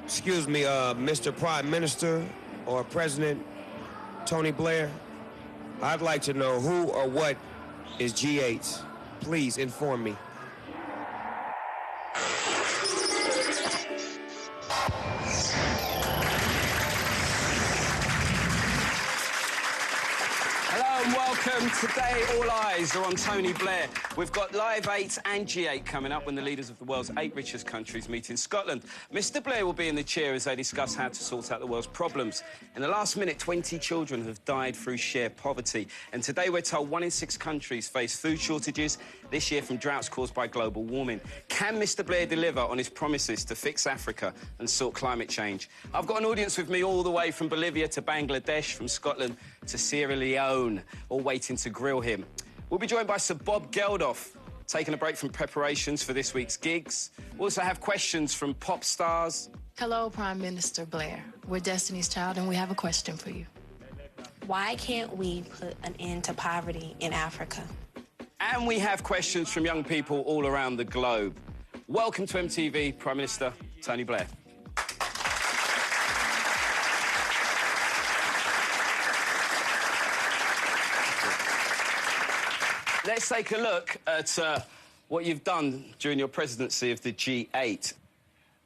Excuse me, Mr. Prime Minister or President Tony Blair, I'd like to know who or what is G8. Please inform me. Hello and welcome. Today, all eyes are on Tony Blair. We've got Live 8 and G8 coming up when the leaders of the world's 8 richest countries meet in Scotland. Mr. Blair will be in the chair as they discuss how to sort out the world's problems. In the last minute, 20 children have died through sheer poverty. And today, we're told 1 in 6 countries face food shortages this year from droughts caused by global warming. Can Mr. Blair deliver on his promises to fix Africa and sort climate change? I've got an audience with me all the way from Bolivia to Bangladesh, from Scotland to Sierra Leone, all waiting to grill him. We'll be joined by Sir Bob Geldof, taking a break from preparations for this week's gigs. We'll also have questions from pop stars. Hello, Prime Minister Blair. We're Destiny's Child, and we have a question for you. Why can't we put an end to poverty in Africa? And we have questions from young people all around the globe. Welcome to MTV, Prime Minister Tony Blair. Let's take a look at what you've done during your presidency of the G8.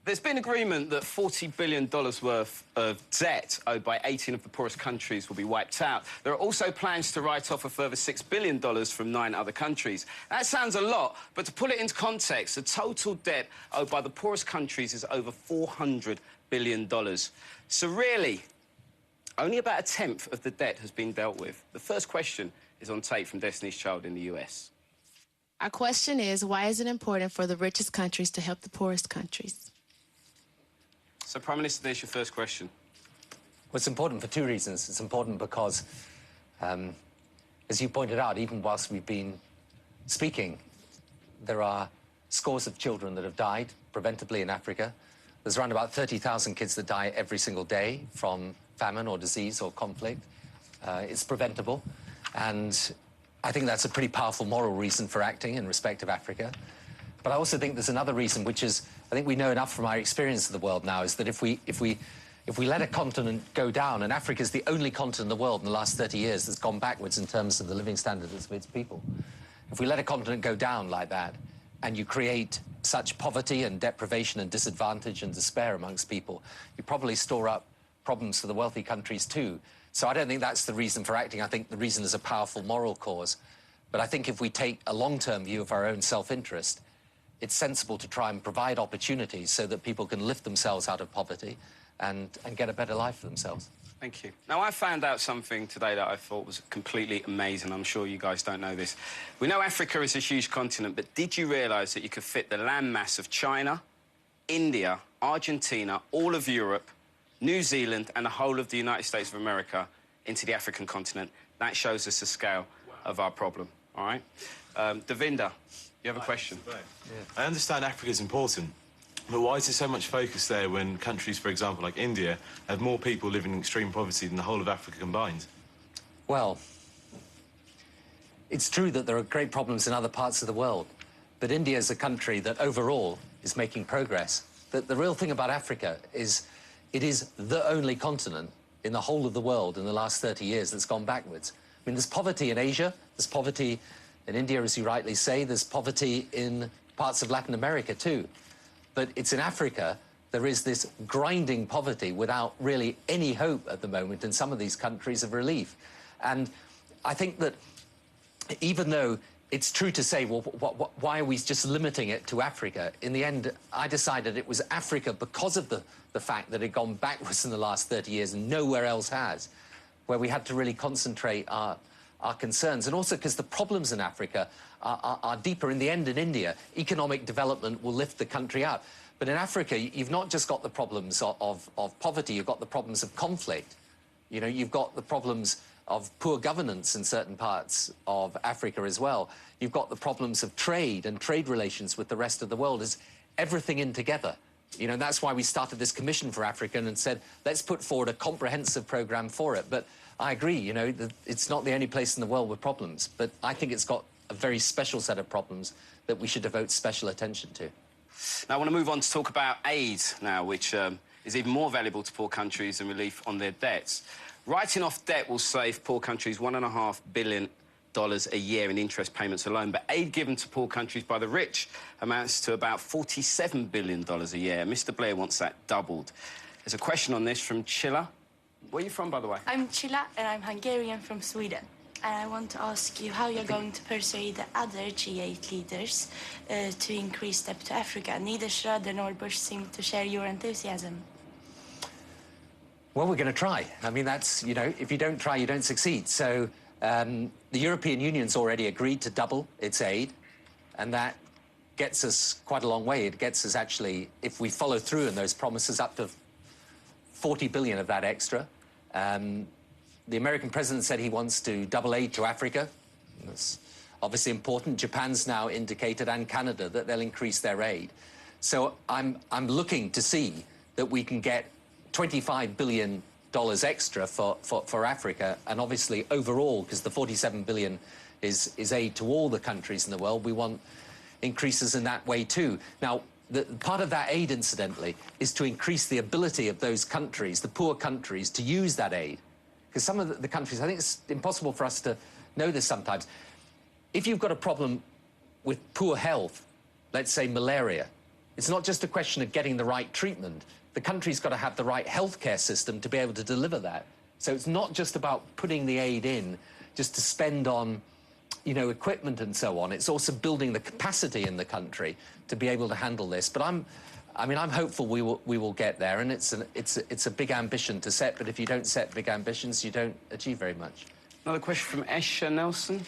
There's been agreement that $40 billion worth of debt owed by 18 of the poorest countries will be wiped out. There are also plans to write off a further $6 billion from 9 other countries. That sounds a lot, but to put it into context, the total debt owed by the poorest countries is over $400 billion. So really, only about 1/10 of the debt has been dealt with. The first question is on tape from Destiny's Child in the US. Our question is, why is it important for the richest countries to help the poorest countries? So, Prime Minister, there's your first question. Well, it's important for 2 reasons. It's important because, as you pointed out, even whilst we've been speaking, there are scores of children that have died preventably in Africa. There's around about 30,000 kids that die every single day from famine or disease or conflict. It's preventable. And I think that's a pretty powerful moral reason for acting in respect of Africa. But I also think there's another reason, which is, I think we know enough from our experience of the world now, is that if we let a continent go down, and Africa is the only continent in the world in the last 30 years that's gone backwards in terms of the living standards of its people. If we let a continent go down like that, and you create such poverty and deprivation and disadvantage and despair amongst people, you probably store up problems for the wealthy countries too. So I don't think that's the reason for acting. I think the reason is a powerful moral cause. But I think if we take a long-term view of our own self-interest, it's sensible to try and provide opportunities so that people can lift themselves out of poverty and get a better life for themselves. Thank you. Now, I found out something today that I thought was completely amazing. I'm sure you guys don't know this. We know Africa is a huge continent, but did you realise that you could fit the landmass of China, India, Argentina, all of Europe, New Zealand and the whole of the United States of America into the African continent? That shows us the scale of our problem, all right? Davinder, you have a question? Yeah. I understand Africa is important, but why is there so much focus there when countries, for example, like India, have more people living in extreme poverty than the whole of Africa combined? Well, it's true that there are great problems in other parts of the world, but India is a country that overall is making progress. The real thing about Africa is it is the only continent in the whole of the world in the last 30 years that's gone backwards. I mean, there's poverty in Asia, there's poverty in India, as you rightly say, there's poverty in parts of Latin America too. But it's in Africa, there is this grinding poverty without really any hope at the moment in some of these countries of relief. And I think that even though it's true to say, well, why are we just limiting it to Africa? In the end, I decided it was Africa because of the fact that it had gone backwards in the last 30 years and nowhere else has, where we had to really concentrate our concerns. And also because the problems in Africa are deeper. In the end, in India, economic development will lift the country out. But in Africa, you've not just got the problems of poverty, you've got the problems of conflict. You know, you've got the problems of poor governance in certain parts of Africa as well. You've got the problems of trade and trade relations with the rest of the world. Is everything in together. You know, that's why we started this Commission for Africa and said, let's put forward a comprehensive programme for it. But I agree, you know, it's not the only place in the world with problems, but I think it's got a very special set of problems that we should devote special attention to. Now, I want to move on to talk about aid now, which is even more valuable to poor countries than relief on their debts. Writing off debt will save poor countries $1.5 billion a year in interest payments alone, but aid given to poor countries by the rich amounts to about $47 billion a year. Mr. Blair wants that doubled. There's a question on this from Chilla. Where are you from, by the way? I'm Chilla, and I'm Hungarian from Sweden. And I want to ask you how you're going to persuade the other G8 leaders to increase debt to Africa. Neither Schröder nor Bush seem to share your enthusiasm. Well, we're going to try. I mean, that's, you know, if you don't try, you don't succeed. So the European Union's already agreed to double its aid, and that gets us quite a long way. It gets us actually, if we follow through on those promises, up to 40 billion of that extra. The American president said he wants to double aid to Africa. That's obviously important. Japan's now indicated, and Canada, that they'll increase their aid. So I'm looking to see that we can get $25 billion extra for Africa, and obviously overall, because the 47 billion is aid to all the countries in the world, we want increases in that way too. Now, part of that aid, incidentally, is to increase the ability of those countries, the poor countries, to use that aid. Because some of the countries, I think it's impossible for us to know this sometimes. If you've got a problem with poor health, let's say malaria, it's not just a question of getting the right treatment. The country's got to have the right healthcare system to be able to deliver that. So it's not just about putting the aid in just to spend on, you know, equipment and so on. It's also building the capacity in the country to be able to handle this. But I'm hopeful we will get there, and it's a big ambition to set. But if you don't set big ambitions, you don't achieve very much. Another question from Esha Nelson.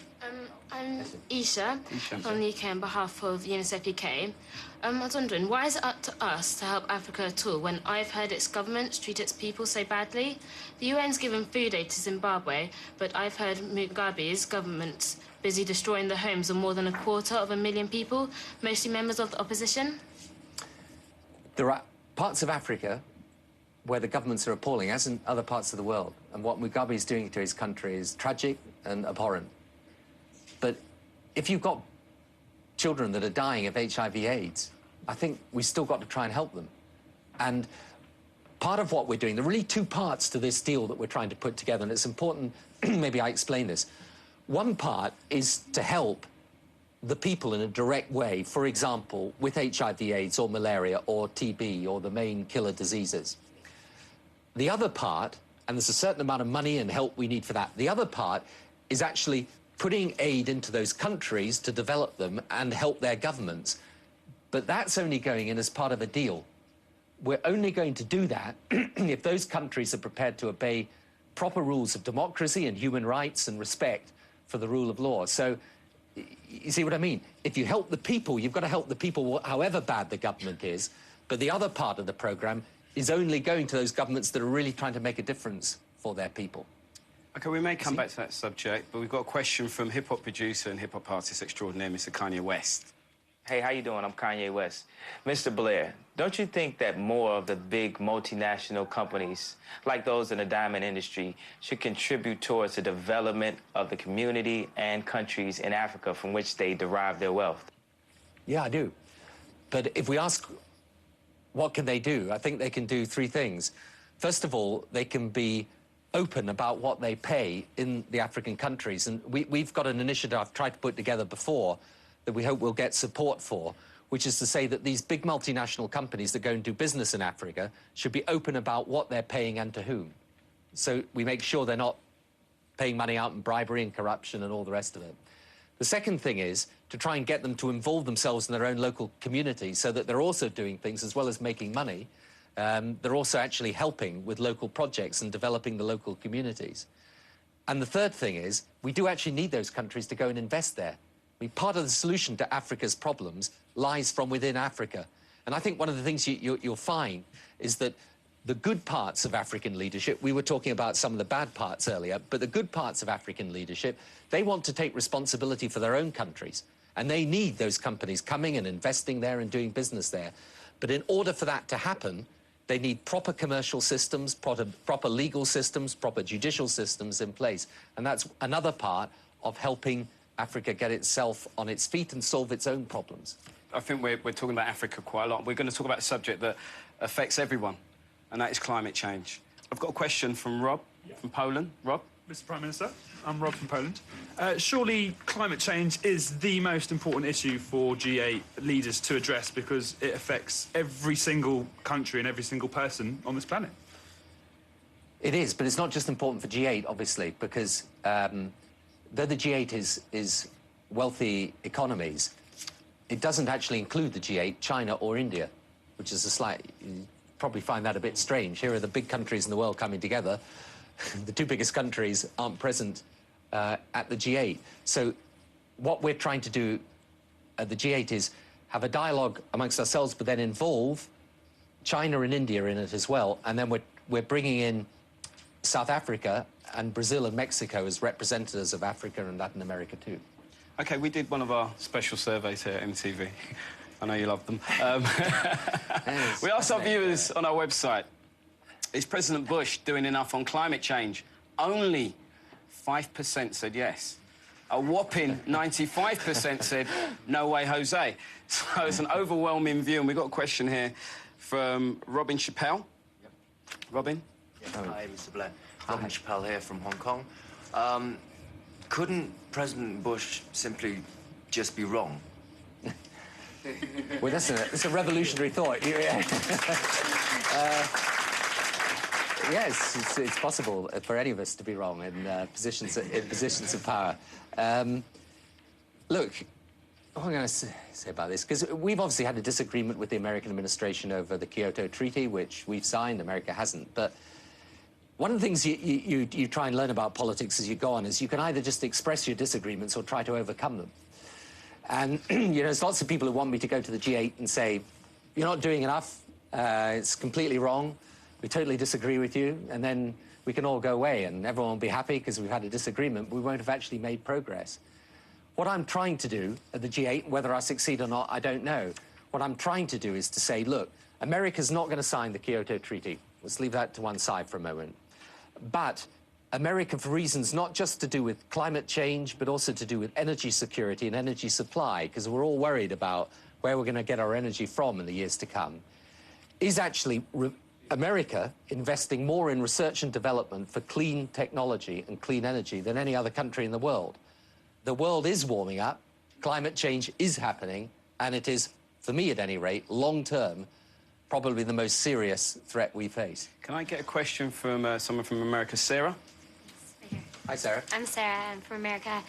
I'm Isha from the UK on behalf of UNICEF UK. I was wondering, why is it up to us to help Africa at all when I've heard its governments treat its people so badly? The UN's given food aid to Zimbabwe, but I've heard Mugabe's government's busy destroying the homes of more than 250,000 people, mostly members of the opposition. There are parts of Africa where the governments are appalling, as in other parts of the world. And what Mugabe is doing to his country is tragic and abhorrent. But if you've got children that are dying of HIV/AIDS, I think we've still got to try and help them. And part of what we're doing, there are really two parts to this deal that we're trying to put together, and it's important, maybe I explain this. One part is to help the people in a direct way, for example, with HIV/AIDS or malaria or TB or the main killer diseases. The other part, and there's a certain amount of money and help we need for that, the other part is actually putting aid into those countries to develop them and help their governments. But that's only going in as part of a deal. We're only going to do that if those countries are prepared to obey proper rules of democracy and human rights and respect for the rule of law. So, you see what I mean? If you help the people, you've got to help the people however bad the government is. But the other part of the programme is only going to those governments that are really trying to make a difference for their people. OK, we may come back to that subject, but we've got a question from hip-hop producer and hip-hop artist extraordinaire, Mr. Kanye West. Hey, how you doing? I'm Kanye West. Mr. Blair, don't you think that more of the big multinational companies, like those in the diamond industry, should contribute towards the development of the community and countries in Africa from which they derive their wealth? Yeah, I do. But if we ask what can they do, I think they can do three things. First of all, they can be open about what they pay in the African countries. And we've got an initiative I've tried to put together before that we hope we'll get support for, which is to say that these big multinational companies that go and do business in Africa should be open about what they're paying and to whom. So we make sure they're not paying money out in bribery and corruption and all the rest of it. The second thing is to try and get them to involve themselves in their own local community so that they're also doing things as well as making money. They're also actually helping with local projects and developing the local communities. And the third thing is, we do actually need those countries to go and invest there. I mean, part of the solution to Africa's problems lies from within Africa. And I think one of the things you'll find is that the good parts of African leadership, we were talking about some of the bad parts earlier, but the good parts of African leadership, they want to take responsibility for their own countries. And they need those companies coming and investing there and doing business there. But in order for that to happen, they need proper commercial systems, proper legal systems, proper judicial systems in place. And that's another part of helping Africa get itself on its feet and solve its own problems. I think we're talking about Africa quite a lot. We're going to talk about a subject that affects everyone. and that is climate change. I've got a question from Rob from Poland. Rob? Mr. Prime Minister, I'm Rob from Poland. Surely climate change is the most important issue for G8 leaders to address because it affects every single country and every single person on this planet. It is, but it's not just important for G8, obviously, because though the G8 is wealthy economies, it doesn't actually include the G8, China or India, which is a slight... You probably find that a bit strange. Here are the big countries in the world coming together. The two biggest countries aren't present at the G8. So what we're trying to do at the G8 is have a dialogue amongst ourselves, but then involve China and India in it as well. And then we're bringing in South Africa and Brazil and Mexico as representatives of Africa and Latin America too. OK, we did one of our special surveys here at MTV. I know you love them. We asked our viewers on our website, is President Bush doing enough on climate change? Only 5% said yes. A whopping 95% said, no way, Jose. So it's an overwhelming view, and we've got a question here from Robin Chappelle. Yep. Robin? Yeah. Hi, Mr. Blair. Robin Chappelle here from Hong Kong. Couldn't President Bush simply just be wrong? Well, that's a revolutionary thought. Yes, it's possible for any of us to be wrong in positions of power. Look, what I'm going to say about this, because we've obviously had a disagreement with the American administration over the Kyoto Treaty, which we've signed, America hasn't. But one of the things you try and learn about politics as you go on is you can either just express your disagreements or try to overcome them. And, you know, there's lots of people who want me to go to the G8 and say, you're not doing enough, it's completely wrong, we totally disagree with you, and then we can all go away and everyone will be happy because we've had a disagreement. We won't have actually made progress. What I'm trying to do at the G8, whether I succeed or not, I don't know. What I'm trying to do is to say, look, America's not going to sign the Kyoto Treaty. Let's leave that to one side for a moment. But America, for reasons not just to do with climate change, but also to do with energy security and energy supply, because we're all worried about where we're going to get our energy from in the years to come, is actually America investing more in research and development for clean technology and clean energy than any other country in the world. The world is warming up, climate change is happening, and it is, for me at any rate, long-term, probably the most serious threat we face. Can I get a question from someone from America? Sarah? Hi, Sarah. I'm Sarah. I'm from America.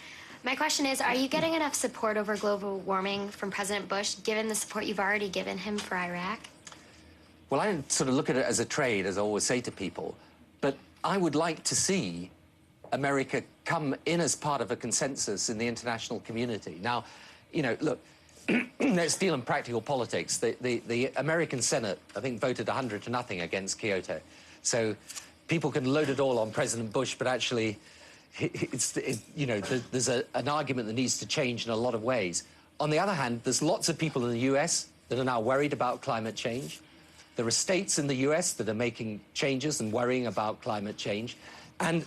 My question is, are you getting enough support over global warming from President Bush, given the support you've already given him for Iraq? Well, I don't sort of look at it as a trade, as I always say to people, but I would like to see America come in as part of a consensus in the international community. Now, you know, look, let's deal in practical politics. The American Senate, I think, voted 100 to nothing against Kyoto. So people can load it all on President Bush, but actually, you know, there's an argument that needs to change in a lot of ways. On the other hand, there's lots of people in the US that are now worried about climate change. There are states in the US that are making changes and worrying about climate change. And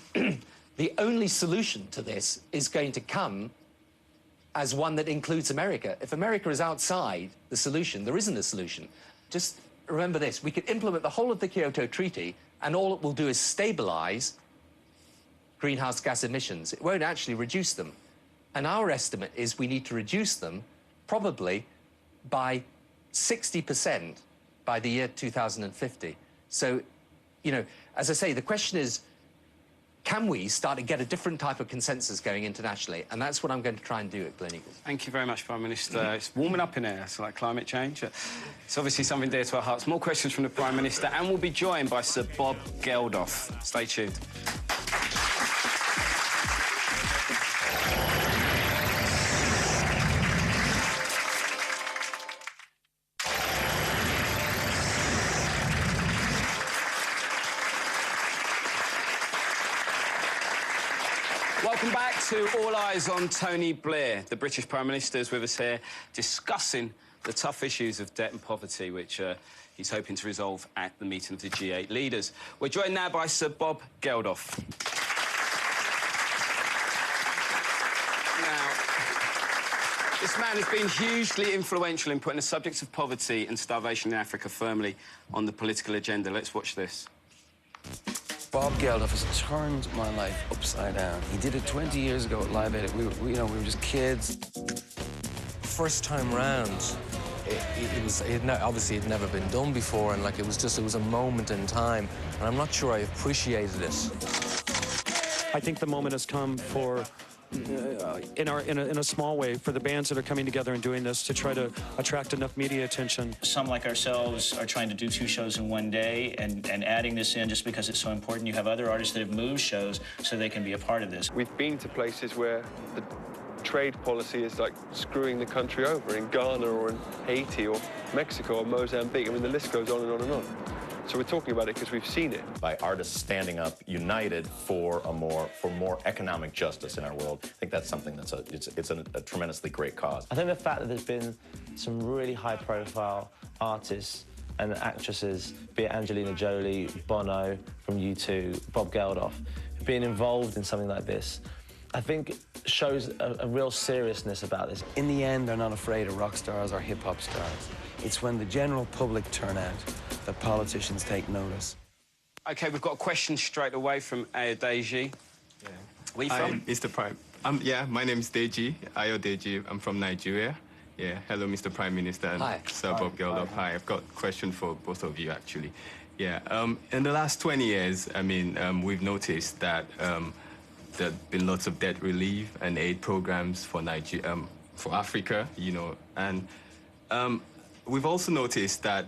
the only solution to this is going to come as one that includes America. If America is outside the solution, there isn't a solution. Just remember this, we could implement the whole of the Kyoto Treaty and all it will do is stabilize greenhouse gas emissions. It won't actually reduce them. And our estimate is we need to reduce them probably by 60% by the year 2050. So, you know, as I say, the question is, can we start to get a different type of consensus going internationally? And that's what I'm going to try and do at Gleneagles. Thank you very much, Prime Minister. It's warming up in here. It's like climate change. It's obviously something dear to our hearts. More questions from the Prime Minister, and we'll be joined by Sir Bob Geldof. Stay tuned. Welcome back to All Eyes on Tony Blair. The British Prime Minister is with us here discussing the tough issues of debt and poverty, which he's hoping to resolve at the meeting of the G8 leaders. We're joined now by Sir Bob Geldof. Now, This man has been hugely influential in putting the subjects of poverty and starvation in Africa firmly on the political agenda. Let's watch this. Bob Geldof has turned my life upside down. He did it 20 years ago at Live Aid. We were just kids. First time round, obviously it had never been done before, and like it was a moment in time, and I'm not sure I appreciated it. I think the moment has come for, in a small way, for the bands that are coming together and doing this to try to attract enough media attention. Some like ourselves are trying to do 2 shows in one day and adding this in just because it's so important. You have other artists that have moved shows so they can be a part of this. We've been to places where the trade policy is like screwing the country over, in Ghana or in Haiti or Mexico or Mozambique. I mean, the list goes on and on and on. So we're talking about it because we've seen it. By artists standing up, united for more economic justice in our world, I think that's something that's a tremendously great cause. I think the fact that there's been some really high-profile artists and actresses, be it Angelina Jolie, Bono from U2, Bob Geldof, being involved in something like this, I think shows a real seriousness about this. In the end, they're not afraid of rock stars or hip-hop stars. It's when the general public turn out that politicians take notice. OK, we've got a question straight away from Ayodeji. Yeah. Where are you from? Mr. Prime. My name's Deji, Ayodeji. I'm from Nigeria. Yeah, hello, Mr. Prime Minister and Sir Bob Geldof. Hi, I've got a question for both of you, actually. Yeah, in the last 20 years, I mean, we've noticed that there have been lots of debt relief and aid programs for Africa, you know, and we've also noticed that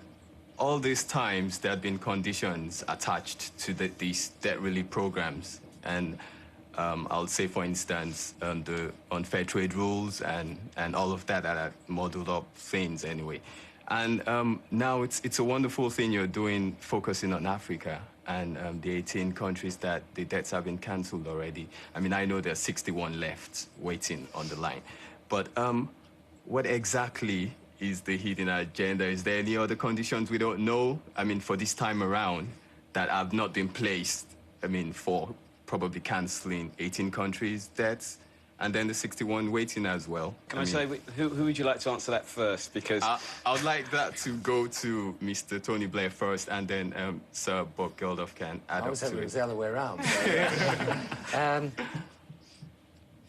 all these times there have been conditions attached to these debt relief programs, and I'll say, for instance, the unfair trade rules and all of that are modeled up things anyway. And now it's a wonderful thing you're doing, focusing on Africa and the 18 countries that the debts have been cancelled already. I mean, I know there are 61 left waiting on the line. But what exactly is the hidden agenda? Is there any other conditions we don't know, I mean, for this time around that have not been placed, I mean, for probably cancelling 18 countries' debts? And then the 61 waiting as well. Can I say, who would you like to answer that first? Because I would like that to go to Mr. Tony Blair first, and then Sir Bob Geldof can add up to it. I was hoping it was the other way around.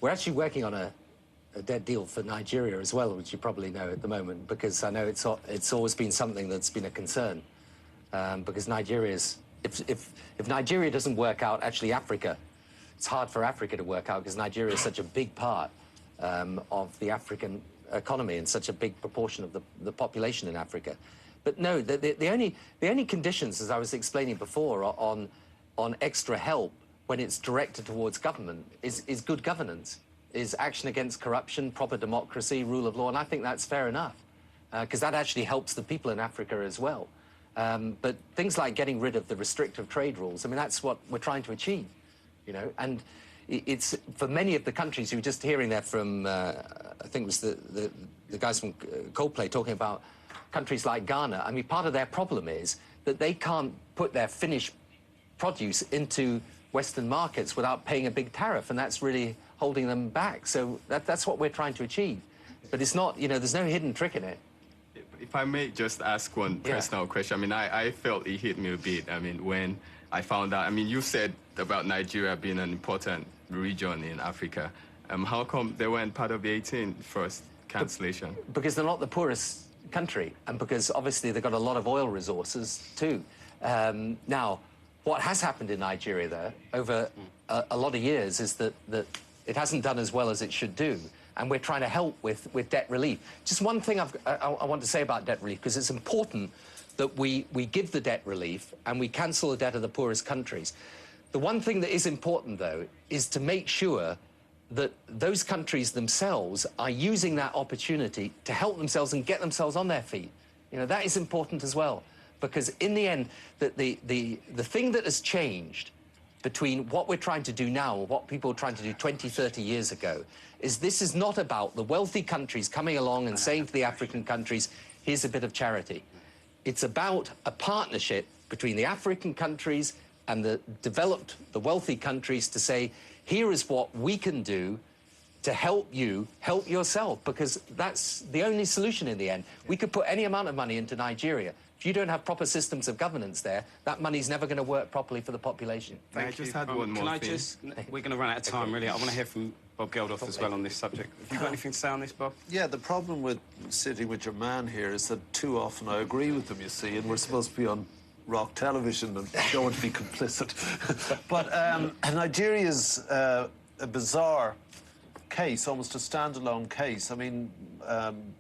We're actually working on a debt deal for Nigeria as well, which you probably know at the moment, because I know it's always been something that's been a concern. Because Nigeria's, if Nigeria doesn't work out, actually Africa, it's hard for Africa to work out because Nigeria is such a big part of the African economy and such a big proportion of the population in Africa. But no, the only conditions, as I was explaining before, on extra help when it's directed towards government is good governance, is action against corruption, proper democracy, rule of law, and I think that's fair enough because that actually helps the people in Africa as well. But things like getting rid of the restrictive trade rules, I mean, that's what we're trying to achieve. You know, and it's for many of the countries. You were just hearing that from, I think it was the guys from Coldplay talking about countries like Ghana. I mean, part of their problem is that they can't put their finished produce into Western markets without paying a big tariff, and that's really holding them back. So that's what we're trying to achieve. But it's not, you know, there's no hidden trick in it. If I may just ask one personal question. I mean, I felt it hit me a bit. I mean, when I found out, I mean, you said about Nigeria being an important region in Africa. How come they weren't part of the 18 first cancellation? Because they're not the poorest country, and because obviously they've got a lot of oil resources too. Now, what has happened in Nigeria, though, over a lot of years is that it hasn't done as well as it should do, and we're trying to help with debt relief. Just one thing I want to say about debt relief, because it's important that we give the debt relief and we cancel the debt of the poorest countries. The one thing that is important, though, is to make sure that those countries themselves are using that opportunity to help themselves and get themselves on their feet. You know, that is important as well, because in the end, the thing that has changed between what we're trying to do now and what people were trying to do 20, 30 years ago is this is not about the wealthy countries coming along and saying to the African countries, here's a bit of charity. It's about a partnership between the African countries and the wealthy countries to say, here is what we can do to help you help yourself, because that's the only solution in the end. We could put any amount of money into Nigeria. If you don't have proper systems of governance there, that money's never going to work properly for the population. Thank you. I just had one more thing. We're going to run out of time, really. I want to hear from Bob Geldof as well on this subject. Have you got anything to say on this, Bob? Yeah, the problem with sitting with your man here is that too often I agree with him, you see, and we're supposed to be on rock television and don't want to be complicit. But Nigeria's a bizarre case, almost a standalone case. I mean,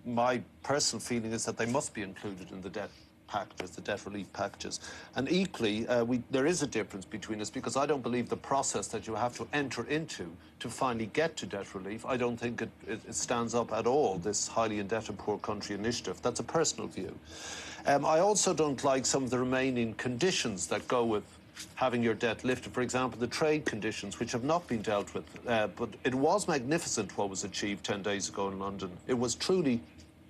my personal feeling is that they must be included in the debt packages, the debt relief packages. And equally, there is a difference between us, because I don't believe the process that you have to enter into to finally get to debt relief, I don't think it stands up at all, this highly indebted poor country initiative. That's a personal view. I also don't like some of the remaining conditions that go with having your debt lifted. For example, the trade conditions, which have not been dealt with. But it was magnificent what was achieved 10 days ago in London. It was truly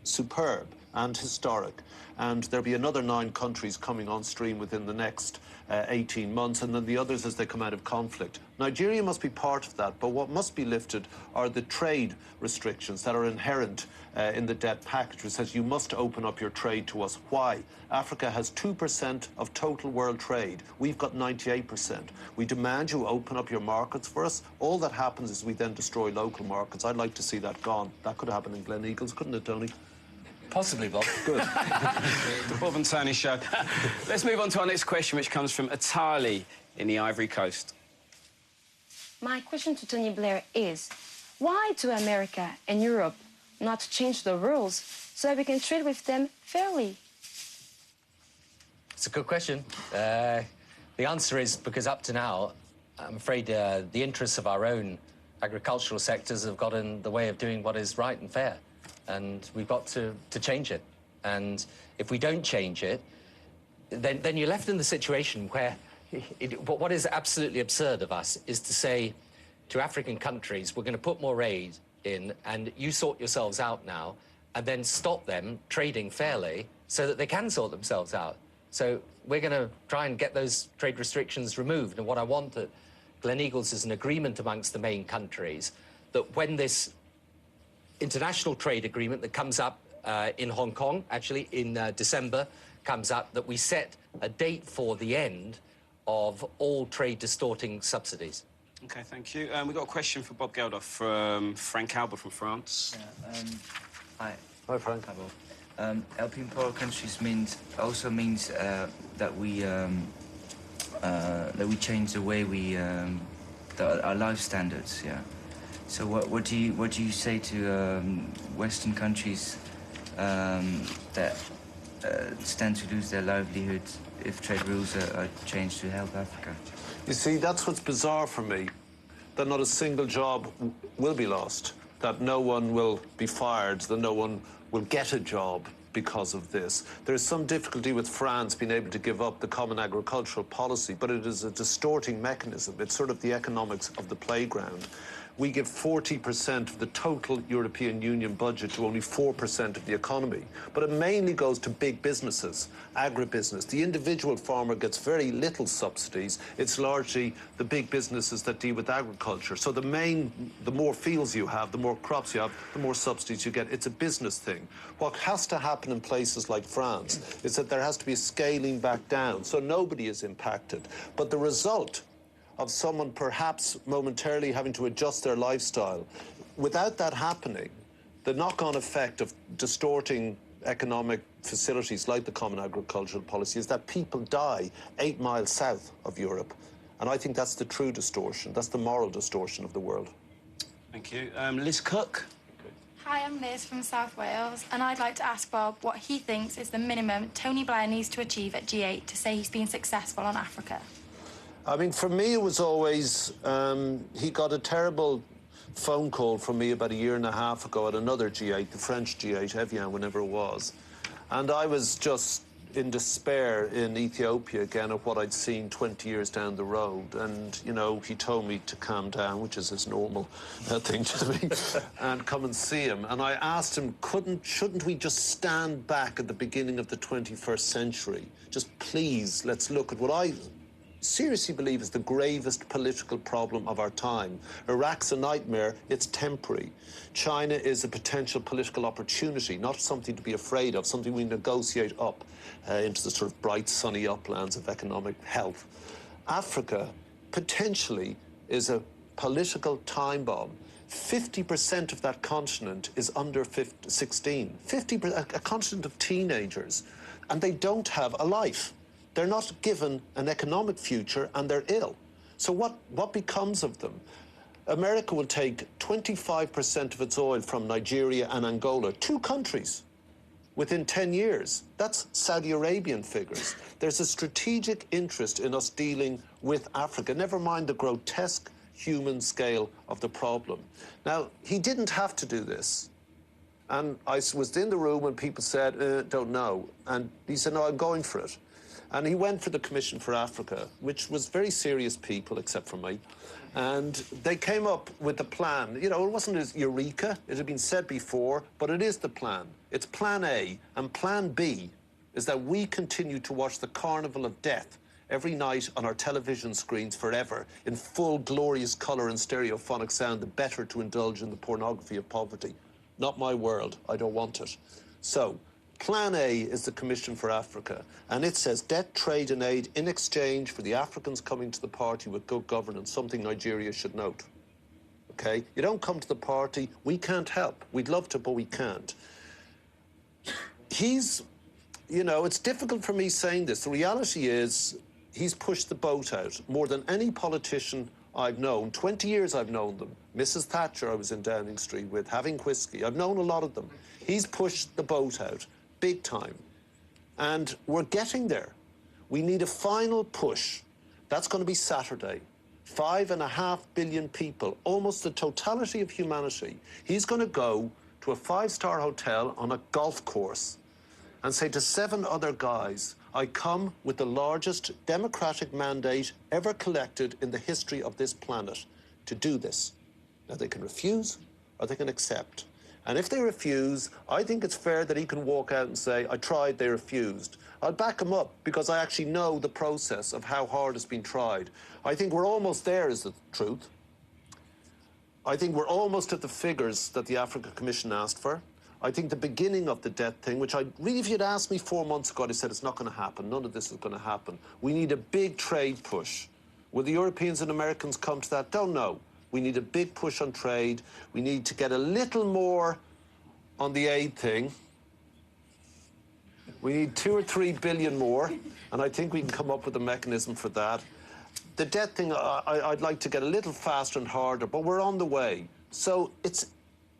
superb and historic. And there'll be another 9 countries coming on stream within the next 18 months, and then the others as they come out of conflict. Nigeria must be part of that, but what must be lifted are the trade restrictions that are inherent in the debt package, which says you must open up your trade to us. Why? Africa has 2% of total world trade. We've got 98%. We demand you open up your markets for us. All that happens is we then destroy local markets. I'd like to see that gone. That could happen in Gleneagles, couldn't it, Tony? Possibly, Bob. Good. The Bob and Tony Show. Let's move on to our next question, which comes from Atali in the Ivory Coast. My question to Tony Blair is, why do America and Europe not change the rules so that we can trade with them fairly? It's a good question. The answer is because up to now, I'm afraid the interests of our own agricultural sectors have got in the way of doing what is right and fair. And we've got to change it. And if we don't change it, then you're left in the situation where what is absolutely absurd of us is to say to African countries, we're going to put more aid in and you sort yourselves out now, and then stop them trading fairly so that they can sort themselves out. So we're going to try and get those trade restrictions removed. And what I want at Gleneagles is an agreement amongst the main countries that when this international trade agreement that comes up in Hong Kong, actually in December, comes up, that we set a date for the end of all trade distorting subsidies. OK, thank you. We've got a question for Bob Geldof from Frank Albert from France. Yeah, hi. Hi, Frank. Helping poor countries also means that we change the way our life standards. Yeah. So what do you say to Western countries that stand to lose their livelihood if trade rules are changed to help Africa? You see, that's what's bizarre for me, that not a single job will be lost, that no one will be fired, that no one will get a job because of this. There's some difficulty with France being able to give up the common agricultural policy, but it is a distorting mechanism. It's sort of the economics of the playground. We give 40% of the total European Union budget to only 4% of the economy. But it mainly goes to big businesses, agribusiness. The individual farmer gets very little subsidies. It's largely the big businesses that deal with agriculture. So the more fields you have, the more crops you have, the more subsidies you get. It's a business thing. What has to happen in places like France is that there has to be a scaling back down, so nobody is impacted. But the result of someone perhaps momentarily having to adjust their lifestyle, without that happening, the knock-on effect of distorting economic facilities like the Common Agricultural Policy is that people die 8 miles south of Europe. And I think that's the true distortion. That's the moral distortion of the world. Thank you. Liz Cook. Hi, I'm Liz from South Wales, and I'd like to ask Bob what he thinks is the minimum Tony Blair needs to achieve at G8 to say he's been successful on Africa. I mean, for me, it was always, he got a terrible phone call from me about 1.5 years ago at another G8, the French G8, Evian, whenever it was. And I was just in despair in Ethiopia again of what I'd seen 20 years down the road. And, you know, he told me to calm down, which is his normal thing to me, and come and see him. And I asked him, shouldn't we just stand back at the beginning of the 21st century? Just please, let's look at what I seriously believe is the gravest political problem of our time. Iraq's a nightmare, it's temporary. China is a potential political opportunity, not something to be afraid of, something we negotiate up into the sort of bright, sunny uplands of economic health. Africa, potentially, is a political time bomb. 50% of that continent is under 16. 50%, a continent of teenagers, and they don't have a life. They're not given an economic future, and they're ill. So what becomes of them? America will take 25% of its oil from Nigeria and Angola, 2 countries, within 10 years. That's Saudi Arabian figures. There's a strategic interest in us dealing with Africa, never mind the grotesque human scale of the problem. Now, he didn't have to do this. And I was in the room when people said, don't know. And he said, no, I'm going for it. And he went for the Commission for Africa, which was very serious people, except for me. And they came up with a plan. You know, it wasn't as eureka. It had been said before, but it is the plan. It's Plan A. And Plan B is that we continue to watch the Carnival of Death every night on our television screens forever, in full, glorious colour and stereophonic sound, the better to indulge in the pornography of poverty. Not my world. I don't want it. So, Plan A is the Commission for Africa, and it says debt, trade and aid in exchange for the Africans coming to the party with good governance, something Nigeria should note. Okay? You don't come to the party, we can't help. We'd love to, but we can't. He's, you know, it's difficult for me saying this. The reality is he's pushed the boat out more than any politician I've known. 20 years I've known them. Mrs. Thatcher I was in Downing Street with, having whiskey. I've known a lot of them. He's pushed the boat out. Big time. And we're getting there. We need a final push. That's going to be Saturday. 5.5 billion people, almost the totality of humanity. He's going to go to a 5-star hotel on a golf course and say to 7 other guys, I come with the largest democratic mandate ever collected in the history of this planet to do this. Now, they can refuse or they can accept. And if they refuse, I think it's fair that he can walk out and say, I tried, they refused. I'll back him up because I actually know the process of how hard it's been tried. I think we're almost there, is the truth. I think we're almost at the figures that the Africa Commission asked for. I think the beginning of the debt thing, which I really, if you'd asked me 4 months ago, I'd have said it's not going to happen. None of this is going to happen. We need a big trade push. Will the Europeans and Americans come to that? Don't know. We need a big push on trade. We need to get a little more on the aid thing. We need 2 or 3 billion more, and I think we can come up with a mechanism for that. The debt thing, I'd like to get a little faster and harder, but we're on the way. So it's,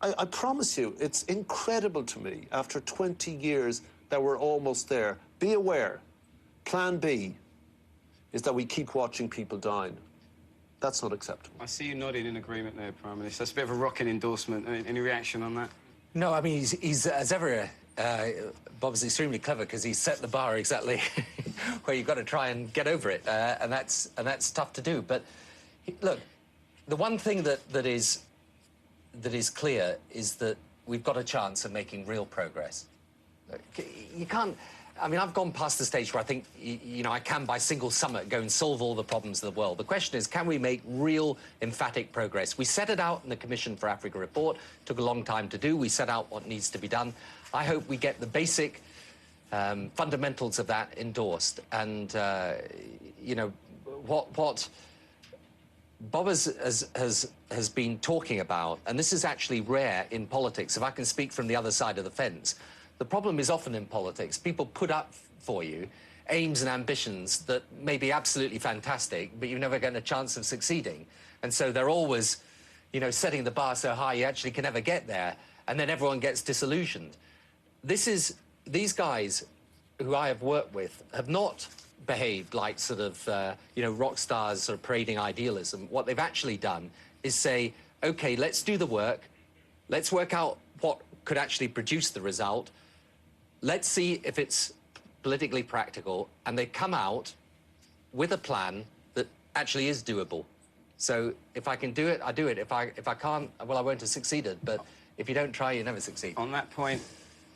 I promise you, it's incredible to me, after 20 years, that we're almost there. Be aware, Plan B is that we keep watching people dying. That's not acceptable. I see you nodding in agreement there, Prime Minister. That's a bit of a rocking endorsement. Any reaction on that? No, I mean, he's as ever, Bob's extremely clever because he's set the bar exactly where you've got to try and get over it, and that's tough to do. But look, the one thing that is clear is that we've got a chance of making real progress. You can't. I mean, I've gone past the stage where I think, you know, I can, by single summit, go and solve all the problems of the world. The question is, can we make real, emphatic progress? We set it out in the Commission for Africa report. Took a long time to do. We set out what needs to be done. I hope we get the basic fundamentals of that endorsed. You know, what Bob has been talking about, and this is actually rare in politics, if I can speak from the other side of the fence. The problem is often in politics, people put up for you aims and ambitions that may be absolutely fantastic, but you've never got a chance of succeeding. And so they're always, you know, setting the bar so high you actually can never get there, and then everyone gets disillusioned. These guys who I have worked with have not behaved like sort of, you know, rock stars sort of parading idealism. What they've actually done is say, OK, let's do the work. Let's work out what could actually produce the result. Let's see if it's politically practical, and they come out with a plan that actually is doable. So if I can do it, I do it. If I can't, well, I won't have succeeded. But if you don't try, you never succeed. On that point,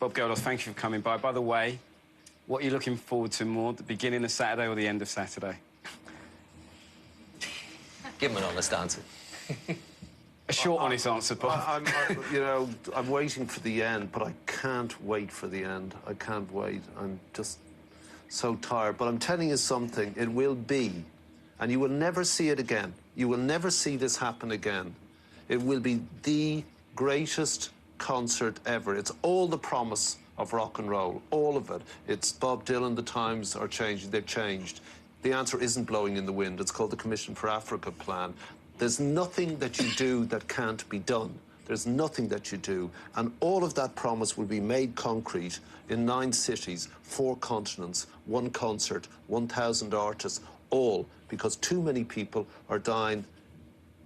Bob Geldof, thank you for coming by. By the way, what are you looking forward to more, the beginning of Saturday or the end of Saturday? Give him an honest answer. A short, honest answer, Bob. You know, I'm waiting for the end, but I can't wait for the end. I can't wait. I'm just so tired. But I'm telling you something, it will be, and you will never see it again. You will never see this happen again. It will be the greatest concert ever. It's all the promise of rock and roll, all of it. It's Bob Dylan, the times are changing, they've changed. The answer isn't blowing in the wind. It's called the Commission for Africa plan. There's nothing that you do that can't be done. There's nothing that you do. And all of that promise will be made concrete in 9 cities, 4 continents, 1 concert, 1,000 artists, all because too many people are dying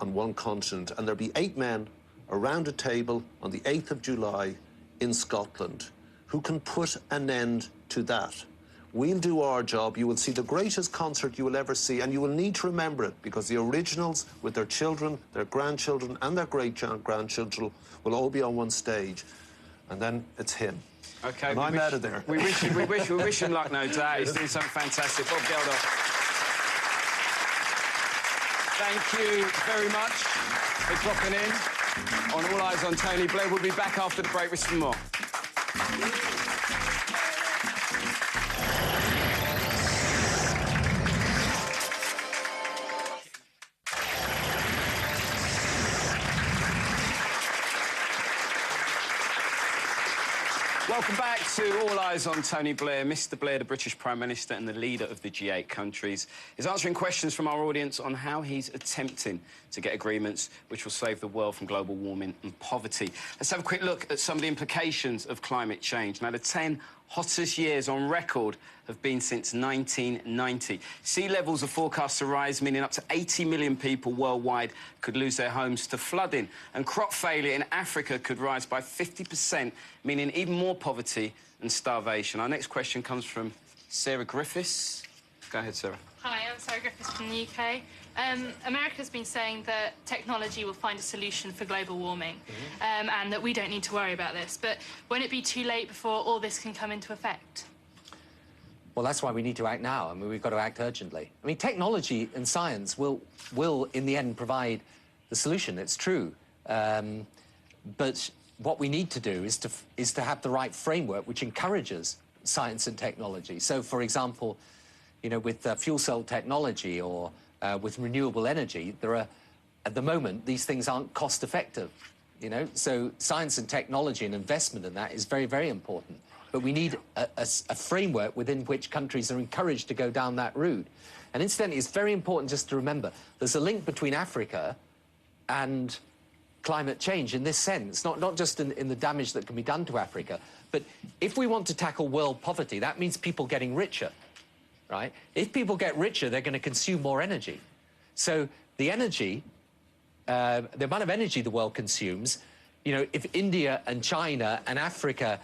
on 1 continent. And there'll be 8 men around a table on the 8th of July in Scotland who can put an end to that. We'll do our job. You will see the greatest concert you will ever see, and you will need to remember it because the originals with their children, their grandchildren, and their great-grandchildren will all be on 1 stage. And then it's him. OK, and I'm out of there. We wish him luck, no doubt. He's doing something fantastic. Bob Geldof. Thank you very much for dropping in on All Eyes on Tony Blair. We'll be back after the break with some more. Welcome back to All Eyes on Tony Blair. Mr Blair, the British Prime Minister and the leader of the G8 countries, is answering questions from our audience on how he's attempting to get agreements which will save the world from global warming and poverty. Let's have a quick look at some of the implications of climate change. Now, the 10 hottest years on record have been since 1990. Sea levels are forecast to rise, meaning up to 80 million people worldwide could lose their homes to flooding. And crop failure in Africa could rise by 50%, meaning even more poverty and starvation. Our next question comes from Sarah Griffiths. Go ahead, Sarah. Hi, I'm Sarah Griffiths from the UK. America's been saying that technology will find a solution for global warming, and that we don't need to worry about this. But won't it be too late before all this can come into effect? Well, that's why we need to act now. I mean, we've got to act urgently. I mean, technology and science will in the end, provide the solution. It's true. But what we need to do is to have the right framework which encourages science and technology. So, for example, you know, with fuel cell technology or with renewable energy, at the moment, these things aren't cost-effective, you know? So science and technology and investment in that is very, very important. But we need a framework within which countries are encouraged to go down that route. And incidentally, it's very important just to remember there's a link between Africa and climate change in this sense, not just in the damage that can be done to Africa, but if we want to tackle world poverty, that means people getting richer. Right? If people get richer, they're going to consume more energy. So the energy, the amount of energy the world consumes, you know, if India and China and Africa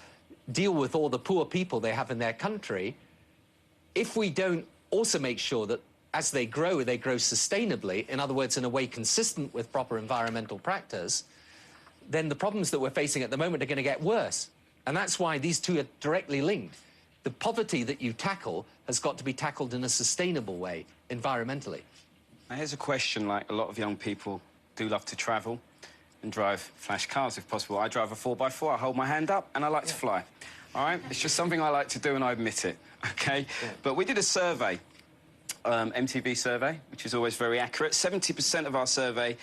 deal with all the poor people they have in their country, if we don't also make sure that as they grow sustainably, in other words, in a way consistent with proper environmental practice, then the problems that we're facing at the moment are going to get worse. And that's why these two are directly linked. The poverty that you tackle has got to be tackled in a sustainable way, environmentally. Now, here's a question, like a lot of young people do love to travel and drive flash cars, if possible. I drive a 4x4, I hold my hand up, and I like to fly. All right? It's just something I like to do, and I admit it, OK? Yeah. But we did a survey, MTV survey, which is always very accurate. 70% of our survey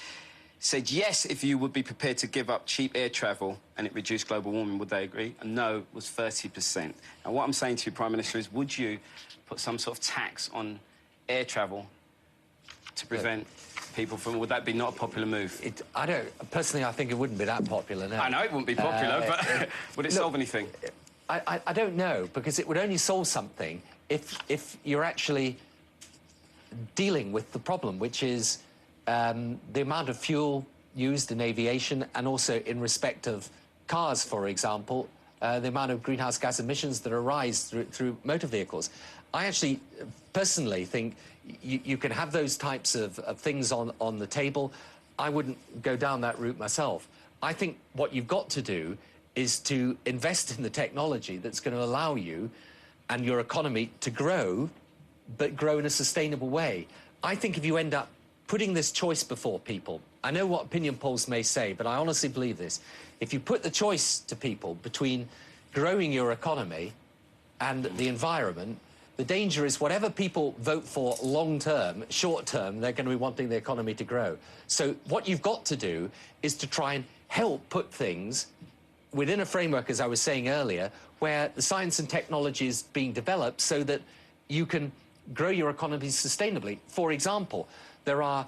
said yes if you would be prepared to give up cheap air travel and it reduced global warming. Would they agree? And no was 30%. And what I'm saying to you, Prime Minister, is would you put some sort of tax on air travel to prevent people from... Would that be not a popular move? I don't... Personally, I think it wouldn't be that popular, no. I know it wouldn't be popular, but would it solve anything? I don't know, because it would only solve something if you're actually dealing with the problem, which is the amount of fuel used in aviation and also in respect of cars, for example, the amount of greenhouse gas emissions that arise through motor vehicles. I actually personally think you can have those types of things on the table. I wouldn't go down that route myself. I think what you've got to do is to invest in the technology that's going to allow you and your economy to grow, but grow in a sustainable way. I think if you end up putting this choice before people. I know what opinion polls may say, but I honestly believe this. If you put the choice to people between growing your economy and the environment, the danger is whatever people vote for long-term, short-term, they're going to be wanting the economy to grow. So what you've got to do is to try and help put things within a framework, as I was saying earlier, where the science and technology is being developed so that you can grow your economy sustainably. For example, there are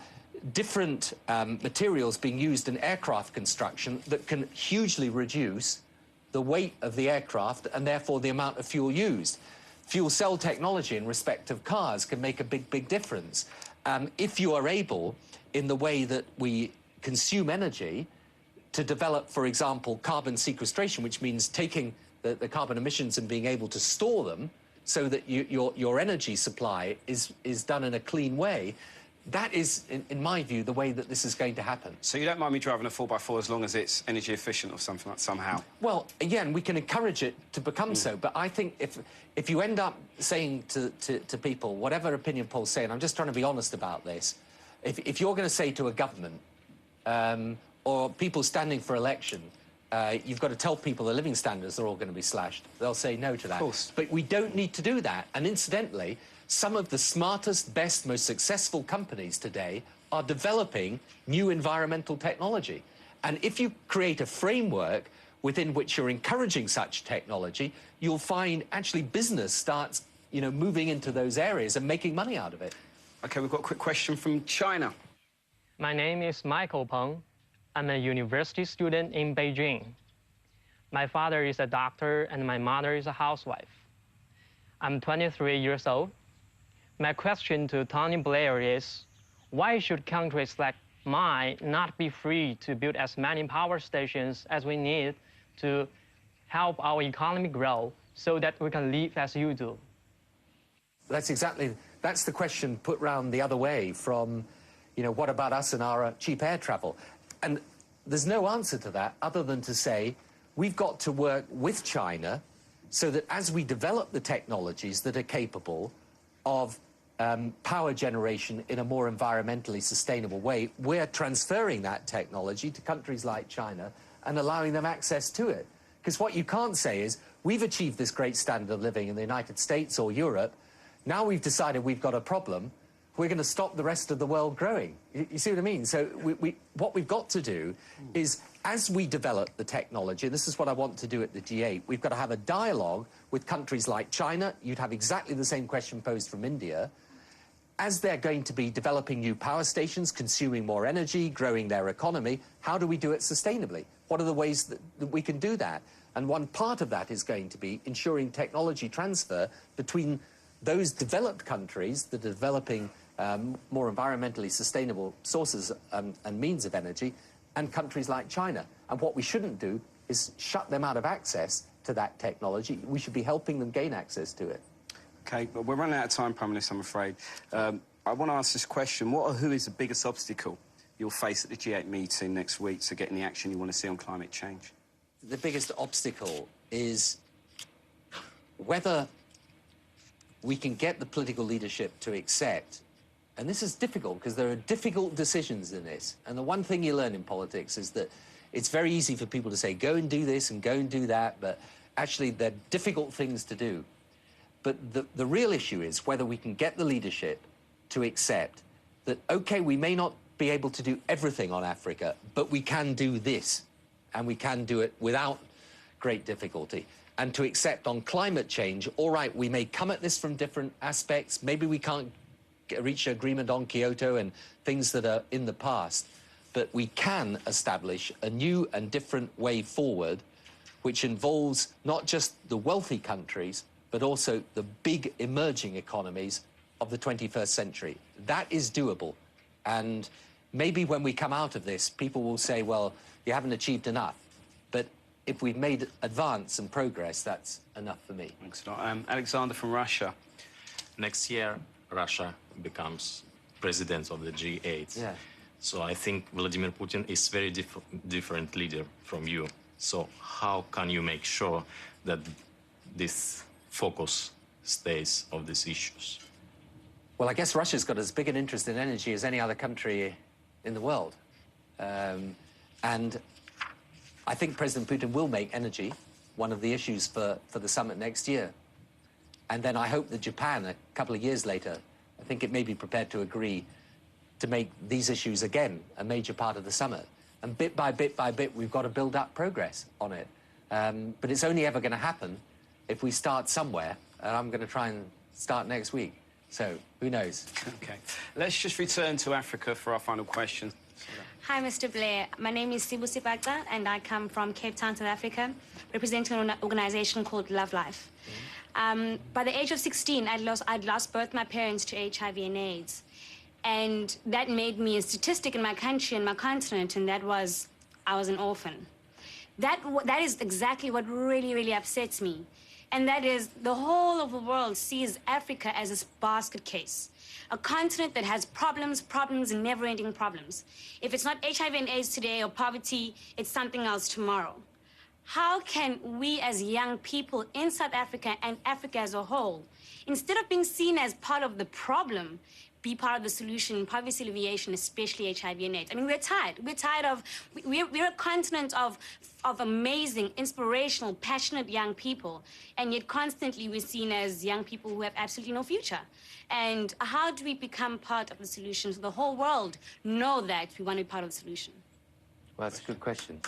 different materials being used in aircraft construction that can hugely reduce the weight of the aircraft and therefore the amount of fuel used. Fuel cell technology in respect of cars can make a big difference. If you are able, in the way that we consume energy, to develop, for example, carbon sequestration, which means taking the carbon emissions and being able to store them so that your energy supply is done in a clean way, that is, in my view, the way that this is going to happen. So you don't mind me driving a 4x4 as long as it's energy efficient or something like somehow? Well, again, we can encourage it to become so, but I think if you end up saying to people, whatever opinion polls say, and I'm just trying to be honest about this, if you're going to say to a government or people standing for election, you've got to tell people the living standards are all going to be slashed, they'll say no to that. Of course. But we don't need to do that. And incidentally, some of the smartest, best, most successful companies today are developing new environmental technology. And if you create a framework within which you're encouraging such technology, you'll find actually business starts, moving into those areas and making money out of it. OK, we've got a quick question from China. My name is Michael Peng. I'm a university student in Beijing. My father is a doctor and my mother is a housewife. I'm 23 years old. My question to Tony Blair is, why should countries like mine not be free to build as many power stations as we need to help our economy grow so that we can live as you do? That's the question put round the other way from, what about us and our cheap air travel? And there's no answer to that other than to say we've got to work with China so that as we develop the technologies that are capable of power generation in a more environmentally sustainable way, we're transferring that technology to countries like China and allowing them access to it. Because what you can't say is, we've achieved this great standard of living in the United States or Europe, now we've decided we've got a problem, we're going to stop the rest of the world growing. You see what I mean? So what we've got to do is, as we develop the technology, and this is what I want to do at the G8, we've got to have a dialogue with countries like China. You'd have exactly the same question posed from India. As they're going to be developing new power stations, consuming more energy, growing their economy, how do we do it sustainably? What are the ways that we can do that? And one part of that is going to be ensuring technology transfer between those developed countries that are developing more environmentally sustainable sources and means of energy, and countries like China. And what we shouldn't do is shut them out of access to that technology. We should be helping them gain access to it. OK, but we're running out of time, Prime Minister, I'm afraid. I want to ask this question. What or who is the biggest obstacle you'll face at the G8 meeting next week to getting the action you want to see on climate change? The biggest obstacle is whether we can get the political leadership to accept, and this is difficult because there are difficult decisions in this, and the one thing you learn in politics is that it's very easy for people to say, go and do this and go and do that, but actually they're difficult things to do. But the real issue is whether we can get the leadership to accept that, OK, we may not be able to do everything on Africa, but we can do this, and we can do it without great difficulty. And to accept on climate change, all right, we may come at this from different aspects. Maybe we can't reach an agreement on Kyoto and things that are in the past, but we can establish a new and different way forward, which involves not just the wealthy countries, but also the big emerging economies of the 21st century. That is doable. And maybe when we come out of this, people will say, well, you haven't achieved enough. But if we've made advance and progress, that's enough for me. Thanks a lot. Alexander from Russia. Next year, Russia becomes president of the G8. Yeah. So I think Vladimir Putin is very different leader from you. So how can you make sure that this focus stays of these issues? Well, I guess Russia's got as big an interest in energy as any other country in the world. And I think President Putin will make energy one of the issues for the summit next year. And then I hope that Japan, a couple of years later, I think it may be prepared to agree to make these issues again a major part of the summit. And bit by bit, we've got to build up progress on it. But it's only ever going to happen if we start somewhere, and I'm going to try and start next week. So, who knows? OK. Let's just return to Africa for our final question. Hi, Mr. Blair. My name is Sibu Sipagda, and I come from Cape Town, South Africa, representing an organization called Love Life. By the age of 16, I'd lost both my parents to HIV and AIDS. And that made me a statistic in my country and my continent, and that was I was an orphan. That is exactly what really, really upsets me. And that is the whole of the world sees Africa as this basket case. A continent that has problems, and never-ending problems. If it's not HIV and AIDS today or poverty, it's something else tomorrow. How can we as young people in South Africa and Africa as a whole, instead of being seen as part of the problem, be part of the solution in poverty alleviation, especially HIV and AIDS? I mean, we're tired. We're tired of... We're a continent of amazing, inspirational, passionate young people, and yet constantly we're seen as young people who have absolutely no future. And how do we become part of the solution so the whole world know that we want to be part of the solution? Well, that's a good question.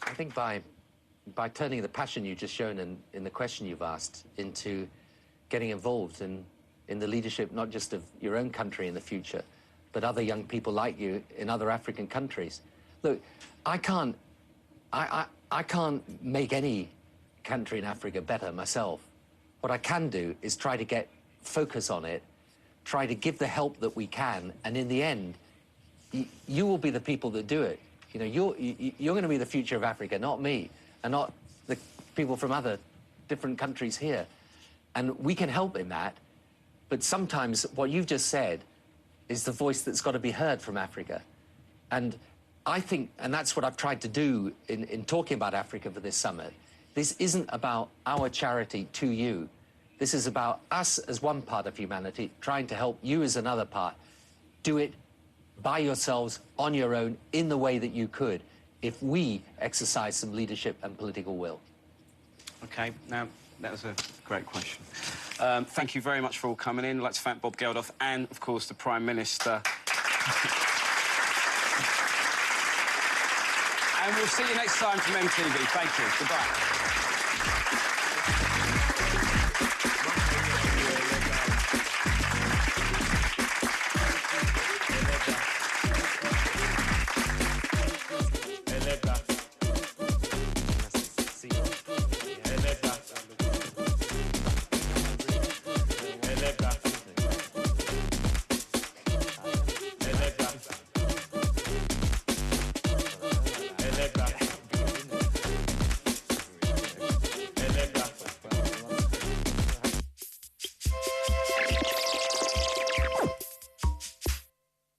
I think by turning the passion you've just shown in the question you've asked into getting involved in the leadership, not just of your own country in the future, but other young people like you in other African countries. Look, I can't make any country in Africa better myself. What I can do is try to get focus on it, try to give the help that we can, and in the end, you will be the people that do it. You know, you're going to be the future of Africa, not me, and not the people from other different countries here. And we can help in that, but sometimes what you've just said is the voice that's got to be heard from Africa. And I think, and that's what I've tried to do in talking about Africa for this summit, this isn't about our charity to you. This is about us as one part of humanity, trying to help you as another part. Do it by yourselves, on your own, in the way that you could, if we exercise some leadership and political will. OK, now, that was a great question. Thank you very much for all coming in. I'd like to thank Bob Geldof and, of course, the Prime Minister. And we'll see you next time from MTV. Thank you. Goodbye.